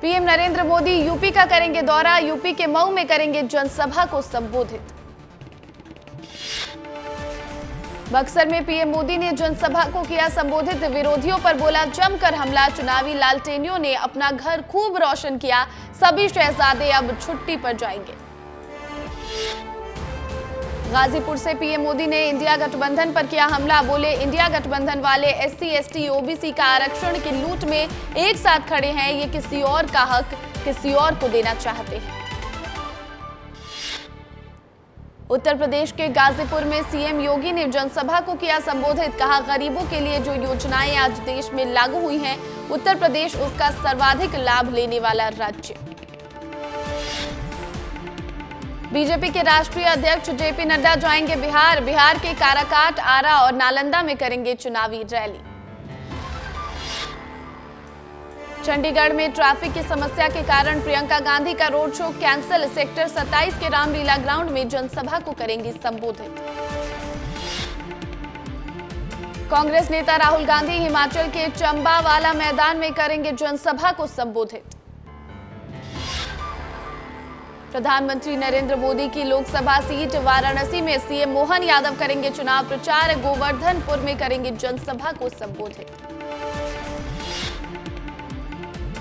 PM Narendra Modi UP का करेंगे दौरा, यूपी के मऊ में करेंगे जनसभा को संबोधित। बक्सर में पीएम मोदी ने जनसभा को किया संबोधित, विरोधियों पर बोला जमकर हमला, चुनावी लालटेनियों ने अपना घर खूब रोशन किया, सभी शहजादे अब छुट्टी पर जाएंगे। गाजीपुर से पीएम मोदी ने इंडिया गठबंधन पर किया हमला, बोले इंडिया गठबंधन वाले एससी, एसटी, ओबीसी का आरक्षण की लूट में एक साथ खड़े हैं, ये किसी और का हक किसी और को देना चाहते हैं। उत्तर प्रदेश के गाजीपुर में सीएम योगी ने जनसभा को किया संबोधित, कहा गरीबों के लिए जो योजनाएं आज देश में लागू हुई हैं, उत्तर प्रदेश उसका सर्वाधिक लाभ लेने वाला राज्य। बीजेपी के राष्ट्रीय अध्यक्ष जेपी नड्डा जाएंगे बिहार, बिहार के काराकाट, आरा और नालंदा में करेंगे चुनावी रैली। चंडीगढ़ में ट्रैफिक की समस्या के कारण प्रियंका गांधी का रोड शो कैंसिल, सेक्टर 27 के रामलीला ग्राउंड में जनसभा को करेंगी संबोधित। कांग्रेस नेता राहुल गांधी हिमाचल के चंबावाला मैदान में करेंगे जनसभा को संबोधित। प्रधानमंत्री नरेंद्र मोदी की लोकसभा सीट वाराणसी में सीएम मोहन यादव करेंगे चुनाव प्रचार, गोवर्धनपुर में करेंगे जनसभा को संबोधित।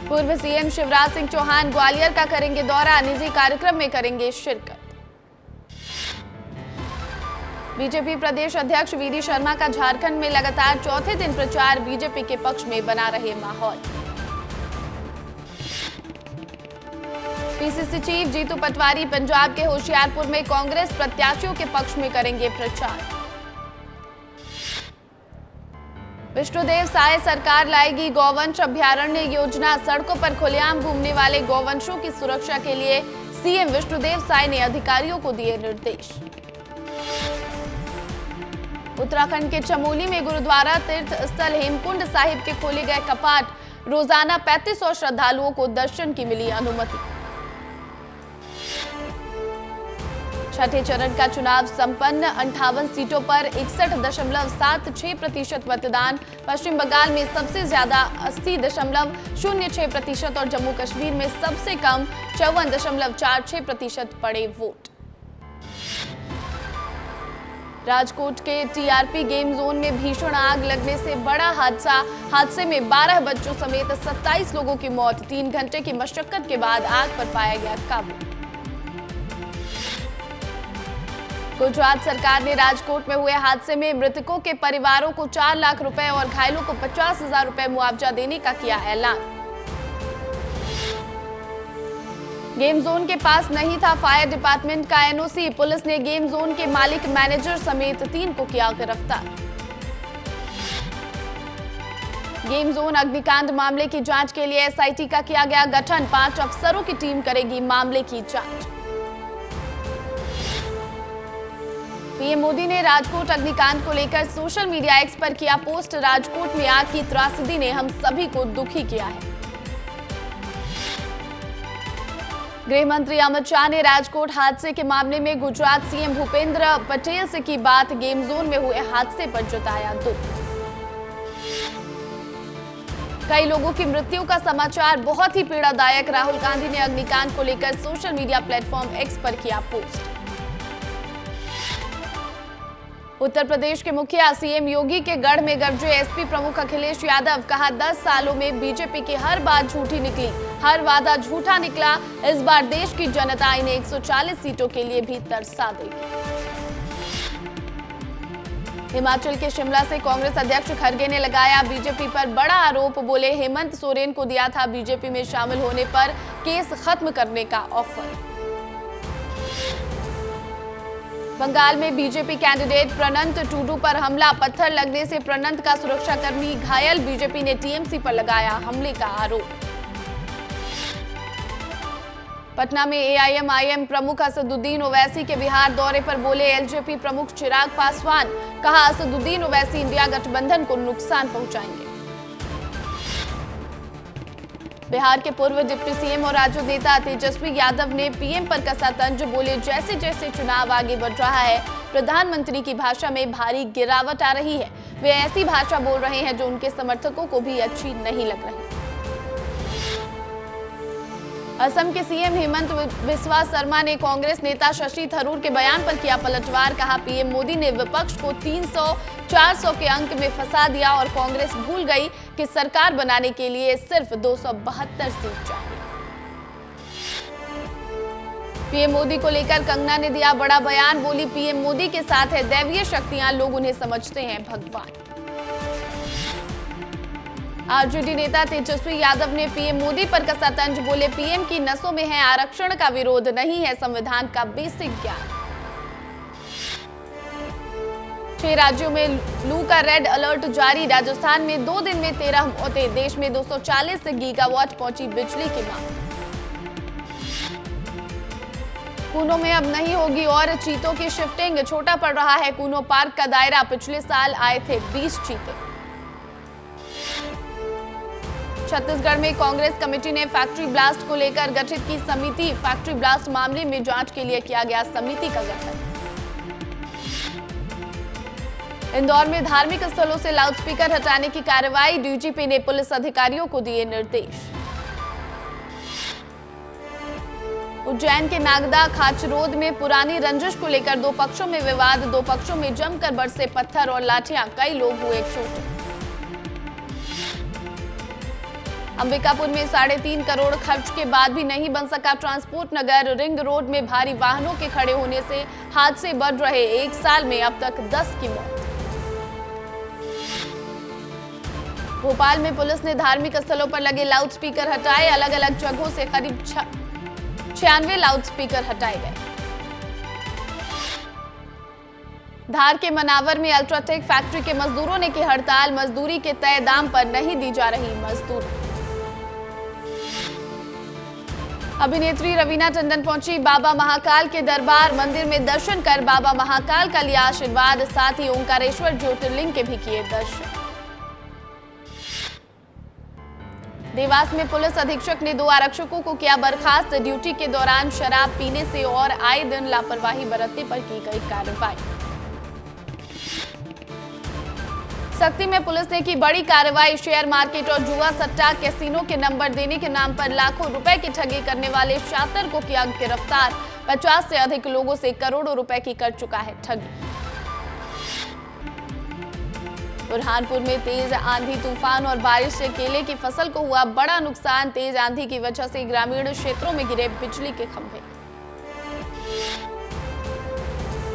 पूर्व सीएम शिवराज सिंह चौहान ग्वालियर का करेंगे दौरा, निजी कार्यक्रम में करेंगे शिरकत। बीजेपी प्रदेश अध्यक्ष वीडी शर्मा का झारखंड में लगातार चौथे दिन प्रचार, बीजेपी के पक्ष में बना रहे माहौल। पीसीसी चीफ जीतू पटवारी पंजाब के होशियारपुर में कांग्रेस प्रत्याशियों के पक्ष में करेंगे प्रचार। विष्णुदेव साय सरकार लाएगी गौवंश अभ्यारण्य योजना, सड़कों पर खुलेआम घूमने वाले गौवंशों की सुरक्षा के लिए सीएम विष्णुदेव साय ने अधिकारियों को दिए निर्देश। उत्तराखंड के चमोली में गुरुद्वारा तीर्थ स्थल हेमकुंड साहिब के खोले गए कपाट, रोजाना 3500 श्रद्धालुओं को दर्शन की मिली अनुमति। छठे चरण का चुनाव संपन्न, 58 सीटों पर 61.76% मतदान। पश्चिम बंगाल में सबसे ज्यादा 80.06% और जम्मू कश्मीर में सबसे कम 54.46% पड़े वोट। राजकोट के टीआरपी गेम जोन में भीषण आग लगने से बड़ा हादसे में 12 बच्चों समेत 27 लोगों की मौत, 3 घंटे की मशक्कत के बाद आग पर पाया गया काबू। गुजरात सरकार ने राजकोट में हुए हादसे में मृतकों के परिवारों को 4 लाख रुपए और घायलों को 50,000 रुपए मुआवजा देने का किया ऐलान। गेम जोन के पास नहीं था फायर डिपार्टमेंट का एनओसी, पुलिस ने गेम जोन के मालिक, मैनेजर समेत 3 को किया गिरफ्तार। गेम जोन अग्निकांड मामले की जांच के लिए एसआईटी का किया गया गठन, 5 अफसरों की टीम करेगी मामले की जांच। पीएम मोदी ने राजकोट अग्निकांड को लेकर सोशल मीडिया एक्स पर किया पोस्ट, राजकोट में आग की त्रासदी ने हम सभी को दुखी किया है। गृह मंत्री अमित शाह ने राजकोट हादसे के मामले में गुजरात सीएम भूपेंद्र पटेल से की बात, गेम जोन में हुए हादसे पर जताया दुख। कई लोगों की मृत्यु का समाचार बहुत ही पीड़ादायक, राहुल गांधी ने अग्निकांड को लेकर सोशल मीडिया प्लेटफॉर्म एक्स पर किया पोस्ट। उत्तर प्रदेश के मुखिया सीएम योगी के गढ़ में गरजे एसपी प्रमुख अखिलेश यादव, कहा 10 सालों में बीजेपी की हर बात झूठी निकली, हर वादा झूठा निकला, इस बार देश की जनता इन्हें 140 सीटों के लिए भी तरसा देगी। हिमाचल के शिमला से कांग्रेस अध्यक्ष खड़गे ने लगाया बीजेपी पर बड़ा आरोप, बोले हेमंत सोरेन को दिया था बीजेपी में शामिल होने पर केस खत्म करने का ऑफर। बंगाल में बीजेपी कैंडिडेट प्रणंत टूडू पर हमला, पत्थर लगने से प्रणंत का सुरक्षाकर्मी घायल, बीजेपी ने टीएमसी पर लगाया हमले का आरोप। पटना में एआईएमआईएम प्रमुख असदुद्दीन ओवैसी के बिहार दौरे पर बोले एलजेपी प्रमुख चिराग पासवान, कहा असदुद्दीन ओवैसी इंडिया गठबंधन को नुकसान पहुंचाएंगे। बिहार के पूर्व डिप्टी सीएम और राजद नेता तेजस्वी यादव ने पीएम पर कसा तंज, बोले जैसे जैसे चुनाव आगे बढ़ रहा है प्रधानमंत्री की भाषा में भारी गिरावट आ रही है, वे ऐसी भाषा बोल रहे हैं जो उनके समर्थकों को भी अच्छी नहीं लग रही। असम के सीएम हेमंत बिस्वा शर्मा ने कांग्रेस नेता शशि थरूर के बयान पर किया पलटवार। कहा, पीएम मोदी ने विपक्ष को 300-400 के अंक में फंसा दिया और कांग्रेस भूल गई कि सरकार बनाने के लिए सिर्फ 272 सीट चाहिए। पीएम मोदी को लेकर कंगना ने दिया बड़ा बयान। बोली, पीएम मोदी के साथ है दैवीय शक्तियां, लोग उन्हें समझते हैं भगवान। आरजेडी नेता तेजस्वी यादव ने पीएम मोदी पर कसा तंज। बोले, पीएम की नसों में है आरक्षण का विरोध, नहीं है संविधान का बेसिक ज्ञान। 6 राज्यों में लू का रेड अलर्ट जारी। राजस्थान में 2 दिन में 13 मौतें। देश में 240 गीगावाट पहुंची बिजली की मांग। कूनो में अब नहीं होगी और चीतों की शिफ्टिंग। छोटा पड़ रहा है कूनो पार्क का दायरा। पिछले साल आए थे 20 चीते। छत्तीसगढ़ में कांग्रेस कमेटी ने फैक्ट्री ब्लास्ट को लेकर गठित की समिति। फैक्ट्री ब्लास्ट मामले में जांच के लिए किया गया समिति का गठन। इंदौर में धार्मिक स्थलों से लाउडस्पीकर हटाने की कार्रवाई। डीजीपी ने पुलिस अधिकारियों को दिए निर्देश। उज्जैन के नागदा खाचरोद में पुरानी रंजिश को लेकर 2 पक्षों में विवाद। 2 पक्षों में जमकर बरसे पत्थर और लाठियां। कई लोग हुए चोटिल। अंबिकापुर में 3.5 करोड़ खर्च के बाद भी नहीं बन सका ट्रांसपोर्ट नगर। रिंग रोड में भारी वाहनों के खड़े होने से हादसे बढ़ रहे। 1 साल में अब तक 10 की मौत। भोपाल में पुलिस ने धार्मिक स्थलों पर लगे लाउडस्पीकर हटाए। अलग अलग जगहों से करीब 96 लाउडस्पीकर हटाए गए। धार के मनावर में अल्ट्राटेक फैक्ट्री के मजदूरों ने की हड़ताल। मजदूरी के तय दाम पर नहीं दी जा रही मजदूरी। अभिनेत्री रवीना टंडन पहुंची बाबा महाकाल के दरबार। मंदिर में दर्शन कर बाबा महाकाल का लिया आशीर्वाद। साथ ही ओंकारेश्वर ज्योतिर्लिंग के भी किए दर्शन। देवास में पुलिस अधीक्षक ने 2 आरक्षकों को किया बर्खास्त। ड्यूटी के दौरान शराब पीने से और आए दिन लापरवाही बरतने पर की गई कार्रवाई। सक्ती में पुलिस ने की बड़ी कार्रवाई। शेयर मार्केट और जुआ सट्टा कैसीनो के नंबर देने के नाम पर लाखों रुपए की ठगी करने वाले शातिर को किया गिरफ्तार। 50 से अधिक लोगों से करोड़ों रुपए की कर चुका है ठगी। बुरहानपुर में तेज आंधी तूफान और बारिश से केले की फसल को हुआ बड़ा नुकसान। तेज आंधी की वजह से ग्रामीण क्षेत्रों में गिरे बिजली के खंभे।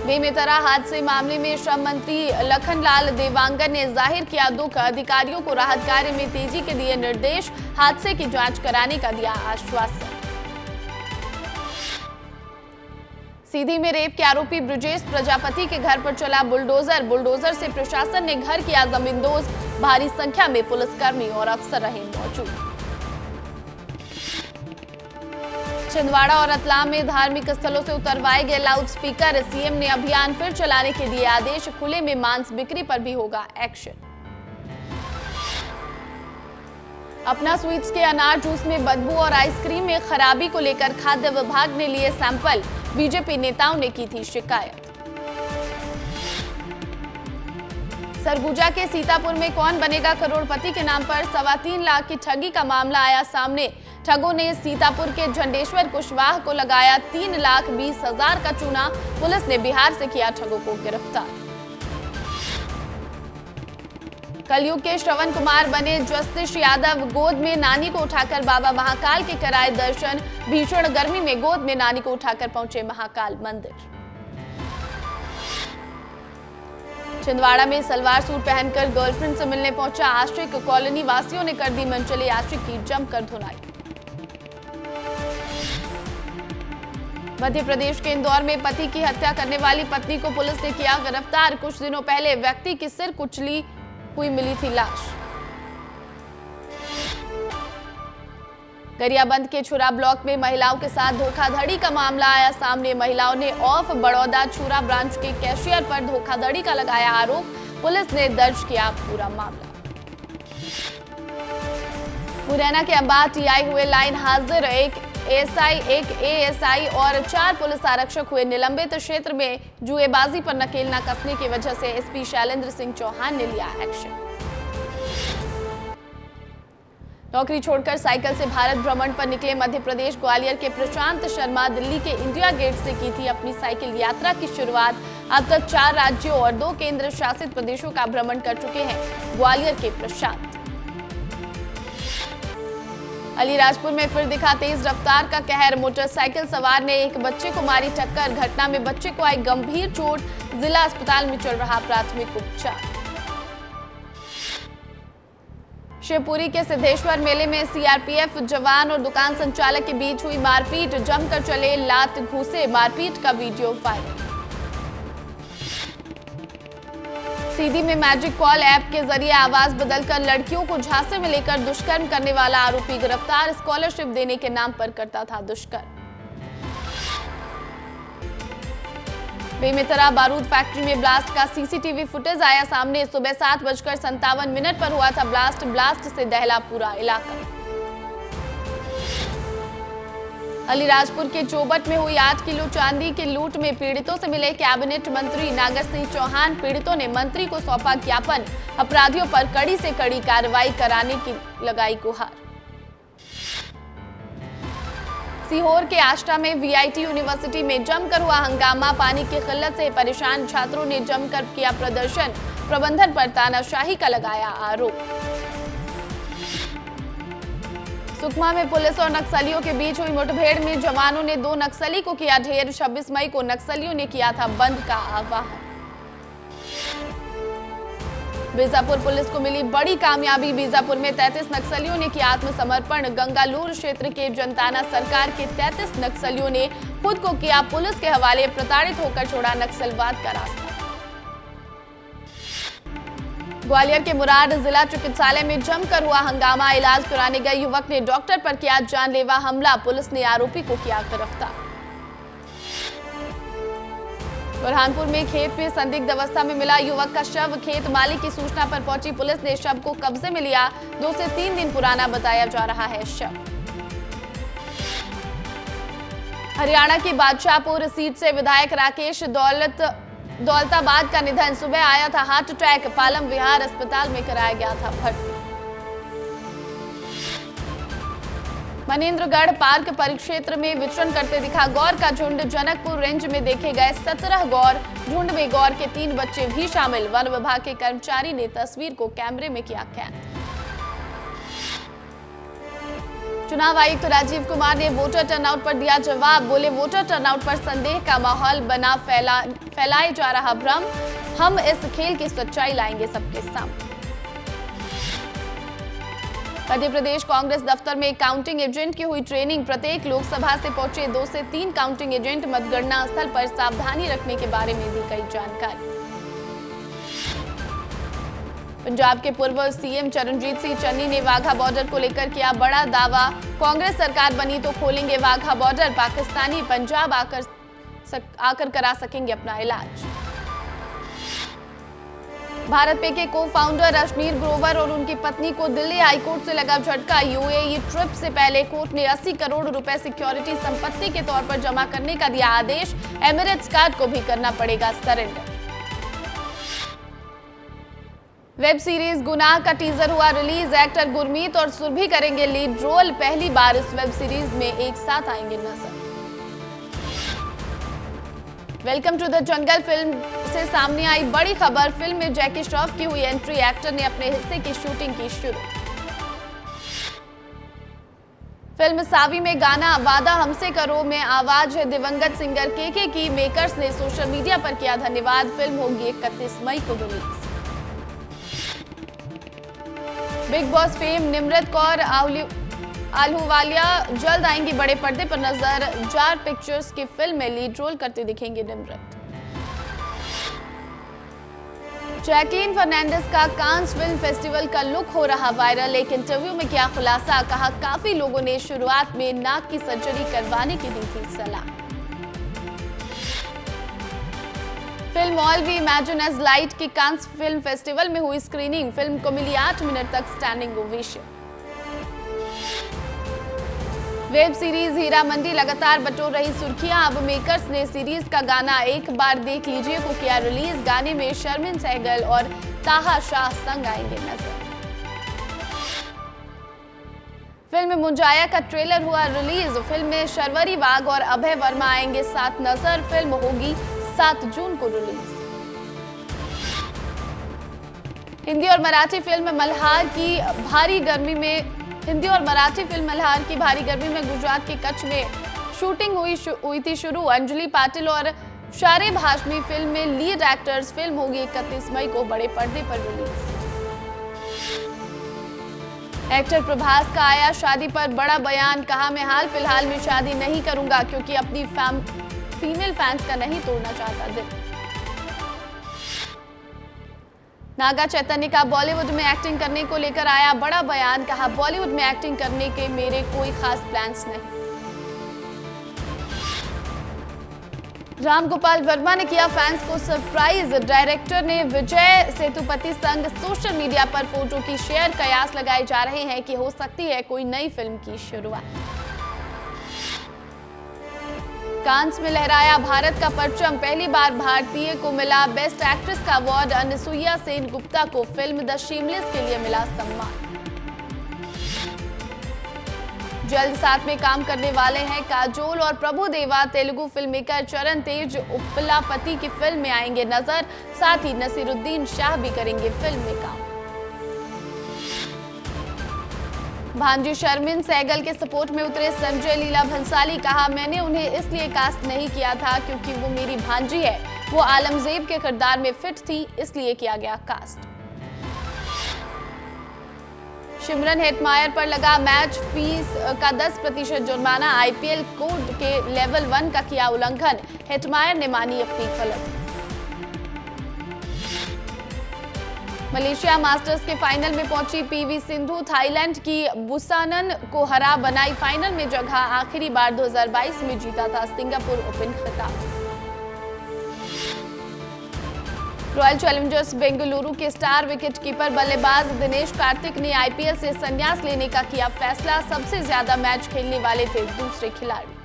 बेमेतरा हादसे मामले में श्रम मंत्री लखनलाल देवांगन ने जाहिर किया दुख। अधिकारियों को राहत कार्य में तेजी के दिए निर्देश। हादसे की जांच कराने का दिया आश्वासन। सीधी में रेप के आरोपी ब्रजेश प्रजापति के घर पर चला बुलडोजर। बुलडोजर से प्रशासन ने घर किया जमींदोज। भारी संख्या में पुलिसकर्मी और अफसर रहे मौजूद। छिंदवाड़ा और रतलाम में धार्मिक स्थलों से उतरवाए गए लाउडस्पीकर। सीएम ने अभियान फिर चलाने के दिए आदेश। खुले में मांस बिक्री पर भी होगा एक्शन। अपना स्वीट्स के अनार जूस में बदबू और आइसक्रीम में खराबी को लेकर खाद्य विभाग ने लिए सैंपल। बीजेपी नेताओं ने की थी शिकायत। सरगुजा के सीतापुर में कौन बनेगा करोड़पति के नाम पर 3.25 लाख की ठगी का मामला आया सामने। ठगों ने सीतापुर के झंडेश्वर कुशवाहा को लगाया 3,20,000 का चूना। पुलिस ने बिहार से किया ठगों को गिरफ्तार। कलयुग के श्रवण कुमार बने जस्टिस यादव। गोद में नानी को उठाकर बाबा महाकाल के कराए दर्शन। भीषण गर्मी में गोद में नानी को उठाकर पहुंचे महाकाल मंदिर। छिंदवाड़ा में सलवार सूट पहनकर गर्लफ्रेंड से मिलने पहुंचा आशिक। कॉलोनी वासियों ने कर दी मनचली आशिक की जमकर धुनाई। मध्य प्रदेश के इंदौर में पति की हत्या करने वाली पत्नी को पुलिस ने किया गिरफ्तार। कुछ दिनों पहले व्यक्ति की सिर कुचली हुई मिली थी लाश। गरियाबंद के छुरा ब्लॉक में महिलाओं के साथ धोखाधड़ी का मामला आया सामने। महिलाओं ने ऑफ बड़ौदा छुरा ब्रांच के कैशियर पर धोखाधड़ी का लगाया आरोप। पुलिस ने दर्ज किया पूरा मामला। मुरैना के अंबाह टीआई हुए लाइन हाजिर। एक एएसआई, एक एएसआई और 4 पुलिस आरक्षक हुए निलंबित। क्षेत्र में जुएबाजी पर नकेल न कसने की वजह से एसपी शैलेंद्र सिंह चौहान ने लिया एक्शन। नौकरी छोड़कर साइकिल से भारत भ्रमण पर निकले मध्य प्रदेश ग्वालियर के प्रशांत शर्मा दिल्ली के इंडिया गेट से की थी अपनी साइकिल यात्रा की शुरुआत। अब तक 4 राज्यों और 2 केंद्र शासित प्रदेशों का भ्रमण कर चुके हैं ग्वालियर के प्रशांत। अलीराजपुर में फिर दिखा तेज रफ्तार का कहर। मोटरसाइकिल सवार ने एक बच्चे को मारी टक्कर। घटना में बच्चे को आई गंभीर चोट। जिला अस्पताल में चल रहा प्राथमिक उपचार। शिवपुरी के सिद्धेश्वर मेले में सीआरपीएफ जवान और दुकान संचालक के बीच हुई मारपीट। जमकर चले लात घूसे। मारपीट का वीडियो वायरल। सीधी में मैजिक कॉल ऐप के जरिए आवाज बदलकर लड़कियों को झांसे में लेकर दुष्कर्म करने वाला आरोपी गिरफ्तार। स्कॉलरशिप देने के नाम पर करता था दुष्कर्म। बेमेतरा बारूद फैक्ट्री में ब्लास्ट का सीसीटीवी फुटेज आया सामने। सुबह 7:57 पर हुआ था ब्लास्ट। ब्लास्ट से दहला पूरा इलाका। अलीराजपुर के चोबट में हुई 8 किलो चांदी के लूट में पीड़ितों से मिले कैबिनेट मंत्री नागर सिंह चौहान। पीड़ितों ने मंत्री को सौंपा ज्ञापन। अपराधियों पर कड़ी से कड़ी कार्रवाई कराने की लगाई गुहार। सीहोर के आष्टा में वीआईटी यूनिवर्सिटी में जमकर हुआ हंगामा। पानी की किल्लत से परेशान छात्रों ने जमकर किया प्रदर्शन। प्रबंधन पर तानाशाही का लगाया आरोप। सुकमा में पुलिस और नक्सलियों के बीच हुई मुठभेड़ में जवानों ने 2 नक्सली को किया ढेर। 26 मई को नक्सलियों ने किया था बंद का आह्वान। बीजापुर पुलिस को मिली बड़ी कामयाबी। बीजापुर में 33 नक्सलियों ने किया आत्मसमर्पण। गंगालूर क्षेत्र के जनताना सरकार के 33 नक्सलियों ने खुद को किया पुलिस के हवाले। प्रताड़ित होकर छोड़ा नक्सलवाद का रास्ता। ग्वालियर के मुराद जिला चिकित्सालय में जमकर हुआ हंगामा। इलाज कराने गए युवक ने डॉक्टर पर किया जानलेवा हमला। पुलिस ने आरोपी को किया गिरफ्तार। बुरहानपुर में खेत में संदिग्ध अवस्था में मिला युवक का शव। खेत मालिक की सूचना पर पहुंची पुलिस ने शव को कब्जे में लिया। 2 से 3 दिन पुराना बताया जा रहा है शव। हरियाणा की बादशाहपुर सीट से विधायक राकेश दौलताबाद का निधन। सुबह आया था हार्ट अटैक। पालम विहार अस्पताल में कराया गया था भर्ती। मनेन्द्रगढ़ पार्क परिक्षेत्र में विचरण करते दिखा गौर का झुंड। जनकपुर रेंज में देखे गए 17 गौर। झुंड में गौर के 3 बच्चे भी शामिल। वन विभाग के कर्मचारी ने तस्वीर को कैमरे में किया कैद। चुनाव आयुक्त राजीव कुमार ने वोटर टर्नआउट पर दिया जवाब। बोले वोटर टर्नआउट पर संदेह का माहौल बना। फैलाए जा रहा भ्रम। हम इस खेल की सच्चाई लाएंगे सबके सामने। मध्य प्रदेश कांग्रेस दफ्तर में काउंटिंग एजेंट की हुई ट्रेनिंग। प्रत्येक लोकसभा से पहुंचे 2 से 3 काउंटिंग एजेंट। मतगणना स्थल पर सावधानी रखने के बारे में दी गई जानकारी। पंजाब के पूर्व सीएम चरणजीत सिंह चन्नी ने वाघा बॉर्डर को लेकर किया बड़ा दावा। कांग्रेस सरकार बनी तो खोलेंगे वाघा बॉर्डर। पाकिस्तानी पंजाब आकर करा सकेंगे अपना इलाज। भारत पे के को-फाउंडर अजमीर ग्रोवर और उनकी पत्नी को दिल्ली हाईकोर्ट से लगा झटका। यूएई ट्रिप से पहले कोर्ट ने 80 करोड़ रुपए सिक्योरिटी संपत्ति के तौर पर जमा करने का दिया आदेश। एमिरेट्स कार्ड को भी करना पड़ेगा सरेंडर। वेब सीरीज गुनाह का टीजर हुआ रिलीज। एक्टर गुरमीत और सुरभि करेंगे लीड रोल। पहली बार इस वेब सीरीज में एक साथ आएंगे नजर। Welcome to the jungle film से सामने आई बड़ी खबर। फिल्म में जैकी श्रॉफ की हुई एंट्री। एक्टर ने अपने हिस्से की शूटिंग की शुरू। फिल्म सावी में गाना वादा हमसे करो में आवाज है दिवंगत सिंगर केके की। मेकर्स ने सोशल मीडिया पर किया धन्यवाद। फिल्म होगी 31 मई को release. Big boss fame Nimrit Kaur Ahluwalia जल्द आएंगी बड़े पर्दे पर नजर। जार पिक्चर्स की फिल्म में लीड रोल करते दिखेंगे निमृत। जैकलीन फर्नांडिस का कांस फिल्म फेस्टिवल का लुक हो रहा वायरल। एक इंटरव्यू में किया खुलासा। कहा काफी लोगों ने शुरुआत में नाक की सर्जरी करवाने की दी थी सलाह। Film all we imagine as light की कांस फिल्म फेस्टिवल में हुई स्क्रीनिंग। फिल्म को मिली 8 मिनट तक standing ovation. Web series Heera Mandi लगातार बटोर रही सुर्खियां। अब मेकर्स ने सीरीज का गाना एक बार देख लीजिए को किया रिलीज। गाने में शर्मिन सहगल और ताहा शाह संग आएंगे नजर। फिल्म मुंजाया का ट्रेलर हुआ रिलीज। फिल्म में शर्वरी वाघ और अभय वर्मा आएंगे साथ नजर। फिल्म होगी 7 जून को रिलीज। हिंदी और मराठी फिल्म मल्हार की भारी गर्मी में गुजरात के कच्छ में शूटिंग हुई थी शुरू। अंजलि पाटिल और शारेब हाशमी फिल्म में लीड एक्टर्स। फिल्म होगी 31 मई को बड़े पर्दे पर रिलीज। एक्टर प्रभास का आया शादी पर बड़ा बयान। कहा, मैं हाल फिलहाल में शादी नहीं करूंगा क्योंकि अपनी फीमेल फैंस का नहीं तोड़ना चाहता दिल। नागा चैतन्य का बॉलीवुड में एक्टिंग करने को लेकर आया बड़ा बयान। कहा, बॉलीवुड में एक्टिंग करने के मेरे कोई खास प्लान्स नहीं। राम गोपाल वर्मा ने किया फैंस को सरप्राइज। डायरेक्टर ने विजय सेतुपति संग सोशल मीडिया पर फोटो की शेयर। कयास लगाए जा रहे हैं कि हो सकती है कोई नई फिल्म की शुरुआत। कांस में लहराया भारत का परचम। पहली बार भारतीय को मिला बेस्ट एक्ट्रेस का अवार्ड। अनसुईया सेन गुप्ता को फिल्म द शेमलेस के लिए मिला सम्मान। जल्द साथ में काम करने वाले हैं काजोल और प्रभुदेवा। तेलुगु फिल्म मेकर चरण तेज उपलापति की फिल्म में आएंगे नजर। साथ ही नसीरुद्दीन शाह भी करेंगे फिल्म में काम। भांजी शर्मिन सहगल के सपोर्ट में उतरे संजय लीला भंसाली। कहा, मैंने उन्हें इसलिए कास्ट नहीं किया था क्योंकि वो मेरी भांजी है। वो आलमजेब के किरदार में फिट थी, इसलिए किया गया कास्ट। सिमरन हेटमायर पर लगा मैच फीस का 10% जुर्माना। आईपीएल कोड के लेवल 1 का किया उल्लंघन। हेटमायर ने मानी अपनी गलती। मलेशिया मास्टर्स के फाइनल में पहुंची पीवी सिंधु। थाईलैंड की बुसानन को हरा बनाई फाइनल में जगह। आखिरी बार 2022 में जीता था सिंगापुर ओपन खिताब। रॉयल चैलेंजर्स बेंगलुरु के स्टार विकेटकीपर बल्लेबाज दिनेश कार्तिक ने आईपीएल से संन्यास लेने का किया फैसला। सबसे ज्यादा मैच खेलने वाले थे दूसरे खिलाड़ी।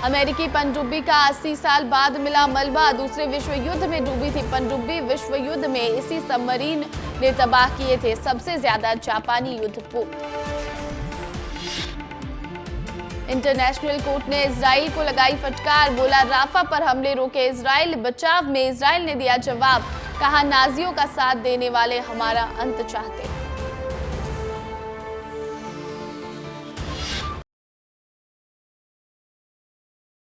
अमेरिकी पनडुब्बी का 80 साल बाद मिला मलबा। दूसरे विश्व युद्ध में डूबी थी पनडुब्बी। विश्व युद्ध में इसी सबमरीन ने तबाह किए थे सबसे ज्यादा जापानी युद्धपोत। इंटरनेशनल कोर्ट ने इजराइल को लगाई फटकार। बोला, राफा पर हमले रोके इजराइल। बचाव में इजराइल ने दिया जवाब। कहा, नाजियों का साथ देने वाले हमारा अंत चाहते।